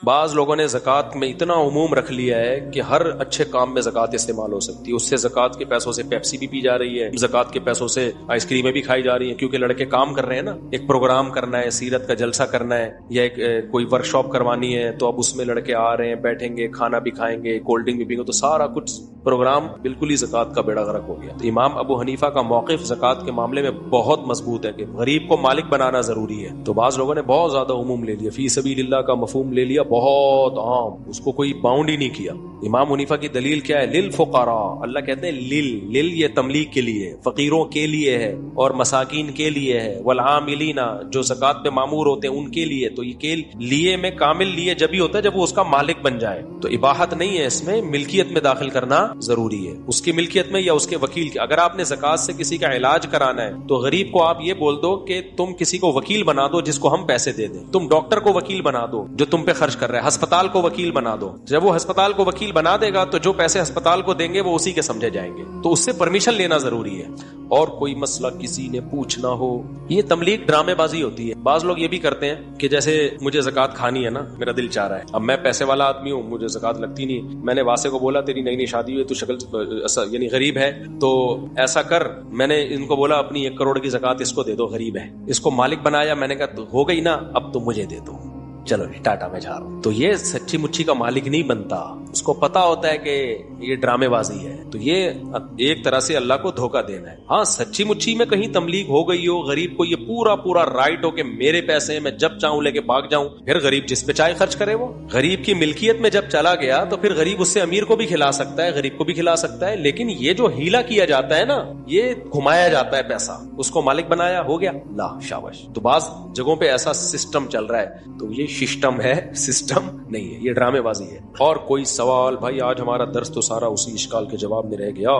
بعض لوگوں نے زکوٰۃ میں اتنا عموم رکھ لیا ہے کہ ہر اچھے کام میں زکوٰۃ استعمال ہو سکتی ہے. اس سے زکوٰۃ کے پیسوں سے پیپسی بھی پی جا رہی ہے, زکوٰۃ کے پیسوں سے آئس کریمیں بھی کھائی جا رہی ہیں, کیونکہ لڑکے کام کر رہے ہیں نا. ایک پروگرام کرنا ہے, سیرت کا جلسہ کرنا ہے, یا ایک کوئی ورک شاپ کروانی ہے, تو اب اس میں لڑکے آ رہے ہیں, بیٹھیں گے, کھانا بھی کھائیں گے, کولڈ ڈرنک بھی پئیں گے, تو سارا کچھ پروگرام بالکل ہی زکوٰۃ کا بیڑا غرق ہو گیا. تو امام ابو حنیفہ کا موقف زکوٰۃ کے معاملے میں بہت مضبوط ہے کہ غریب کو مالک بنانا ضروری ہے. تو بعض لوگوں نے بہت زیادہ عموم لے لیا, فی سبیل اللہ کا مفہوم لے لیا بہت عام, اس کو کوئی باؤنڈ ہی نہیں کیا. امام حنیفہ کی دلیل کیا ہے؟ للفقراء. اللہ کہتے ہیں لل یہ تملیغ کے لیے, فقیروں کے لیے ہے اور مساکین کے لیے ہے, والعاملین جو زکوٰۃ پہ مامور ہوتے ہیں ان کے لیے. تو یہ کے لیے میں کامل لیے جب ہی ہوتا ہے جب وہ اس کا مالک بن جائے. تو اباحت نہیں ہے اس میں, ملکیت میں داخل کرنا ضروری ہے, اس کی ملکیت میں یا اس کے وکیل کی. اگر آپ نے زکوٰۃ سے کسی کا علاج کرانا ہے تو غریب کو آپ یہ بول دو کہ تم کسی کو وکیل بنا دو جس کو ہم پیسے دے دیں. تم ڈاکٹر کو وکیل بنا دو جو تم پہ خرچ کر رہا ہے, ہسپتال کو وکیل بنا دو. جب وہ ہسپتال کو وکیل بنا دے گا تو جو پیسے ہسپتال کو دیں گے وہ اسی کے سمجھے جائیں گے. تو اس سے پرمیشن لینا ضروری ہے. اور کوئی مسئلہ کسی نے پوچھنا ہو, یہ تبلیغ ڈرامے بازی ہوتی ہے. بعض لوگ یہ بھی کرتے ہیں کہ جیسے مجھے زکوٰۃ کھانی ہے نا, میرا دل چاہ رہا ہے, اب میں پیسے والا آدمی ہوں, مجھے زکوٰۃ لگتی نہیں. میں نے واسے کو بولا تیری نئی نئی شادی ہوئی, تو شکل یعنی غریب ہے, تو ایسا کر, میں نے ان کو بولا اپنی 1 کروڑ کی زکوٰۃ اس کو دے دو, غریب ہے. اس کو مالک بنایا, میں نے کہا ہو گئی نا, اب تم مجھے دے دو, چلو ٹاٹا میں جا رہا ہوں. تو یہ سچی مچھی کا مالک نہیں بنتا, اس کو پتا ہوتا ہے کہ یہ ڈرامے بازی ہے. تو یہ ایک طرح سے اللہ کو دھوکہ دینا ہے. ہاں سچی مچھی میں کہیں تملیغ ہو گئی ہو, غریب کو یہ پورا رائٹ ہو کہ میرے پیسے ہیں, میں جب چاہوں لے کے بھاگ جاؤں, پھر غریب جس پہ چاہے خرچ کرے. وہ غریب کی ملکیت میں جب چلا گیا تو پھر غریب اس سے امیر کو بھی کھلا سکتا ہے, غریب کو بھی کھلا سکتا ہے. لیکن یہ جو ہیلا کیا جاتا ہے نا, یہ گھمایا جاتا ہے پیسہ, اس کو مالک بنایا, ہو گیا لا شاباش. تو بعض جگہوں پہ ایسا سسٹم چل رہا ہے, تو یہ سسٹم ہے, سسٹم نہیں ہے, یہ ڈرامے بازی ہے. اور کوئی سوال؟ بھائی آج ہمارا درس تو سارا اسی اشکال کے جواب میں رہ گیا,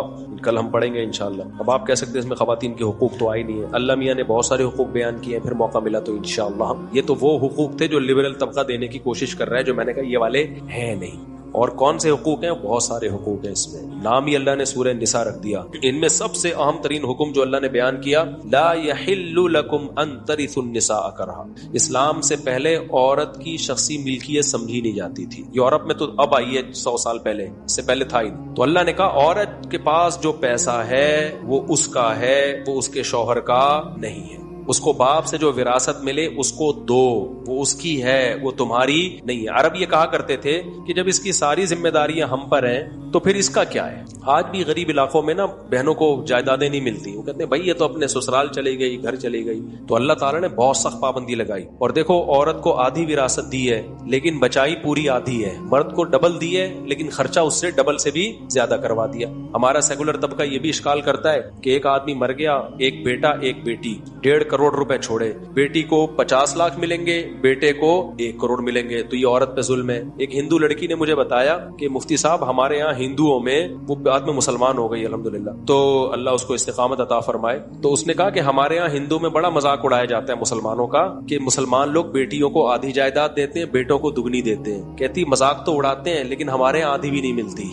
کل ہم پڑھیں گے انشاءاللہ. اب آپ کہہ سکتے ہیں اس میں خواتین کے حقوق تو آئے نہیں ہے. اللہ میاں نے بہت سارے حقوق بیان کیے ہیں, پھر موقع ملا تو انشاءاللہ. یہ تو وہ حقوق تھے جو لبرل طبقہ دینے کی کوشش کر رہا ہے, جو میں نے کہا یہ والے ہیں نہیں. اور کون سے حقوق ہیں؟ بہت سارے حقوق ہیں. اس میں نام ہی اللہ نے سورہ نساء رکھ دیا. ان میں سب سے اہم ترین حکم جو اللہ نے بیان کیا, لا یحل لکم ان ترثوا النساء کرہا. اسلام سے پہلے عورت کی شخصی ملکیت سمجھی نہیں جاتی تھی. یورپ میں تو اب آئی ہے 100 سال پہلے, اس سے پہلے تھا ہی نہیں. تو اللہ نے کہا عورت کے پاس جو پیسہ ہے وہ اس کا ہے, وہ اس کے شوہر کا نہیں ہے. اس کو باپ سے جو وراثت ملے اس کو دو, وہ اس کی ہے, وہ تمہاری نہیں ہے. عرب یہ کہا کرتے تھے کہ جب اس کی ساری ذمہ داریاں ہم پر ہیں تو پھر اس کا کیا ہے. آج بھی غریب علاقوں میں نا بہنوں کو جائیدادیں نہیں ملتی, وہ کہتے ہیں بھائی یہ تو اپنے سسرال چلی گئی, گھر چلی گئی. تو اللہ تعالیٰ نے بہت سخت پابندی لگائی. اور دیکھو عورت کو آدھی وراثت دی ہے لیکن بچائی پوری آدھی ہے, مرد کو ڈبل دی ہے لیکن خرچہ اس سے ڈبل سے بھی زیادہ کروا دیا. ہمارا سیکولر طبقہ یہ بھی اشکال کرتا ہے کہ ایک آدمی مر گیا, ایک بیٹا ایک بیٹی, 1.5 کروڑ روپے چھوڑے, بیٹی کو 50 لاکھ ملیں گے, بیٹے کو 1 کروڑ ملیں گے. تو یہ عورت پہ ظلم ہے. ایک ہندو لڑکی نے مجھے بتایا کہ مفتی صاحب ہمارے یہاں ہندوؤں میں, وہ بعد میں مسلمان ہو گئی الحمدللہ, تو اللہ اس کو استقامت عطا فرمائے, تو اس نے کہا کہ ہمارے یہاں ہندو میں بڑا مذاق اڑایا جاتا ہے مسلمانوں کا کہ مسلمان لوگ بیٹیوں کو آدھی جائیداد دیتے ہیں, بیٹوں کو دگنی دیتے ہیں. کہتی مذاق تو اڑاتے ہیں لیکن ہمارے یہاں آدھی بھی نہیں ملتی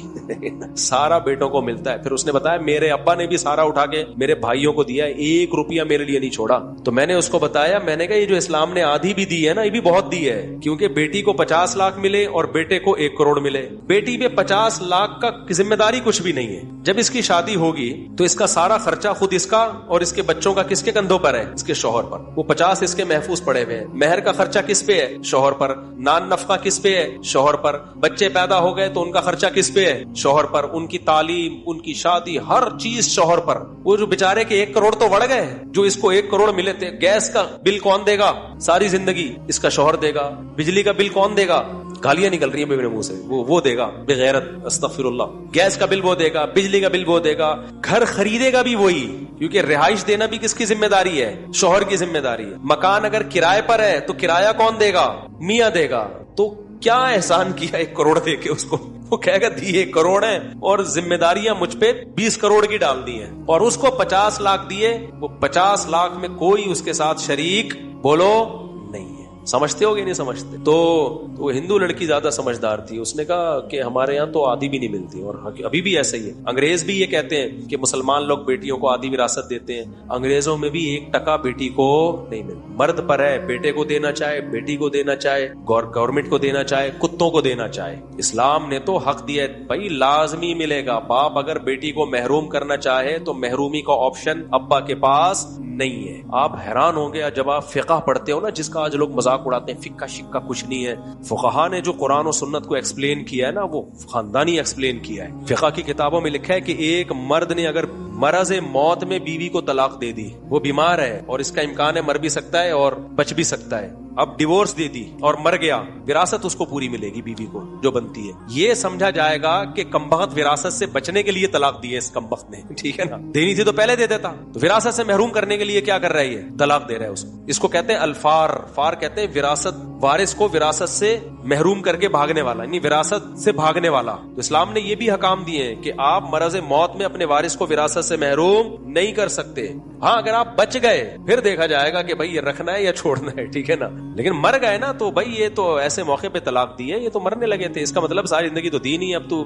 سارا بیٹوں کو ملتا ہے. پھر اس نے بتایا میرے ابا نے بھی سارا اٹھا کے میرے بھائیوں کو دیا ہے, 1 روپیہ میرے لیے نہیں چھوڑا. تو میں نے اس کو بتایا, میں نے کہا یہ جو اسلام نے آدھی بھی دی ہے نا, یہ بھی بہت دی ہے, کیونکہ بیٹی کو 50 لاکھ ملے اور بیٹے کو 1 کروڑ ملے. بیٹی پہ 50 لاکھ کا ذمہ داری کچھ بھی نہیں ہے. جب اس کی شادی ہوگی تو اس کا سارا خرچہ خود اس کا اور اس کے بچوں کا کس کے کندھوں پر ہے؟ اس کے شوہر پر. وہ 50 اس کے محفوظ پڑے ہوئے ہیں. مہر کا خرچہ کس پہ ہے؟ شوہر پر. نان نفقہ کس پہ ہے؟ شوہر پر. بچے پیدا ہو گئے تو ان کا خرچہ کس پہ ہے؟ شوہر پر. ان کی تعلیم, ان کی شادی, ہر چیز شوہر پر. وہ جو بیچارے کے 1 کروڑ تو بڑھ گئے, جو اس کو 1 کروڑ ملے تھے, گیس کا بل کون دے گا ساری زندگی؟ اس کا شوہر دے گا. بجلی کا بل کون دے گا؟ گالیاں نکل رہی ہیں میرے منہ سے, وہ دے گا بغیرت, استغفر اللہ. گیس کا بل وہ دے گا, بجلی کا بل وہ دے گا, گھر خریدے گا بھی وہی, کیونکہ رہائش دینا بھی کس کی ذمہ داری ہے؟ شوہر کی ذمہ داری ہے. مکان اگر کرائے پر ہے تو کرایہ کون دے گا؟ میاں دے گا. تو کیا احسان کیا 1 کروڑ دے کے اس کو؟ وہ کہے گا دی 1 کروڑ ہے اور ذمہ داریاں مجھ پہ 20 کروڑ کی ڈال دی ہیں, اور اس کو 50 لاکھ دیے. وہ 50 لاکھ میں کوئی اس کے ساتھ شریک بولو نہیں ہے. سمجھتے ہو گے نہیں سمجھتے؟ تو وہ ہندو لڑکی زیادہ سمجھدار تھی، اس نے کہا کہ ہمارے یہاں تو آدھی بھی نہیں ملتی، اور ابھی بھی ایسا ہی ہے۔ انگریز بھی یہ کہتے ہیں کہ مسلمان لوگ بیٹیوں کو آدھی وراثت دیتے ہیں، انگریزوں میں بھی 1% بیٹی کو نہیں ملتی۔ مرد پر ہے، بیٹے کو دینا چاہے، بیٹی کو دینا چاہے، گورنمنٹ کو دینا چاہے، کتوں کو دینا چاہے۔ اسلام نے تو حق دیا ہے بھائی، لازمی ملے گا۔ باپ اگر بیٹی کو محروم کرنا چاہے تو محرومی کا آپشن ابا کے پاس نہیں ہے۔ آپ حیران ہوں گے جب آپ فقہ پڑھتے ہو نا، جس کا آج لوگ مذاق اڑاتے ہیں، فقہ شکہ کچھ نہیں ہے۔ فقہا نے جو قرآن و سنت کو ایکسپلین کیا ہے نا، وہ خاندانی ایکسپلین کیا ہے۔ فقہ کی کتابوں میں لکھا ہے کہ ایک مرد نے اگر مرض موت میں بیوی کو طلاق دے دی، وہ بیمار ہے اور اس کا امکان ہے مر بھی سکتا ہے اور بچ بھی سکتا ہے، اب ڈیورس دے دی اور مر گیا، وراثت اس کو پوری ملے گی بیوی کو جو بنتی ہے۔ یہ سمجھا جائے گا کہ کمبخت وراثت سے بچنے کے لیے طلاق دی ہے اس کمبخت نے، ٹھیک ہے نا، دینی تھی تو پہلے دے دیتا۔ تو وراثت سے محروم کرنے کے لیے کیا کر رہا ہے، یہ طلاق دے رہا ہے اس کو۔ اس کو کہتے ہیں الفار، فار کہتے ہیں وراثت، وارث کو وراثت سے محروم کر کے بھاگنے والا، یعنی وراثت سے بھاگنے والا۔ تو اسلام نے یہ بھی حکام دیے ہیں کہ آپ مرض موت میں اپنے وارث کو وراثت سے محروم نہیں کر سکتے۔ ہاں اگر آپ بچ گئے پھر دیکھا جائے گا کہ بھائی یہ رکھنا ہے یا چھوڑنا ہے، ٹھیک ہے نا، لیکن مر گئے نا تو بھائی یہ تو ایسے موقع پہ طلاق دی ہے، یہ تو مرنے لگے تھے، اس کا مطلب ساری زندگی تو دی نہیں، اب تو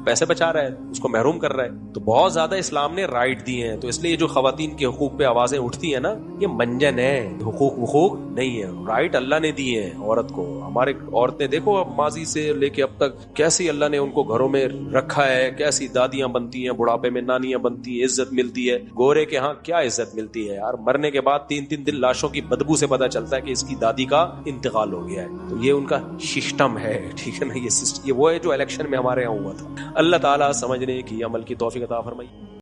پیسے بچا رہا ہے، اس کو محروم کر رہا ہے۔ تو بہت زیادہ اسلام نے رائٹ دیے ہیں۔ تو اس لیے جو خواتین کے حقوق پہ آوازیں اٹھتی ہیں نا، یہ منجن ہے، حقوق نہیں ہے، رائٹ اللہ نے دیے ہیں عورت کو۔ ہمارے عورتیں دیکھو اب ماضی سے لے کے اب تک کیسی اللہ نے ان کو گھروں میں رکھا ہے، کیسی دادیاں بنتی ہیں، بڑھاپے میں نانیاں بنتی ہیں، عزت ملتی ہے۔ گورے کے ہاں کیا عزت ملتی ہے یار، مرنے کے بعد 3 دن لاشوں کی بدبو سے پتہ چلتا ہے کہ اس کی دادی کا انتقال ہو گیا ہے۔ تو یہ ان کا سسٹم ہے، ٹھیک ہے نا، یہ وہ ہے جو الیکشن میں ہمارے یہاں ہوا تھا۔ اللہ تعالیٰ سمجھنے کی، عمل کی توفیق عطا فرمائے۔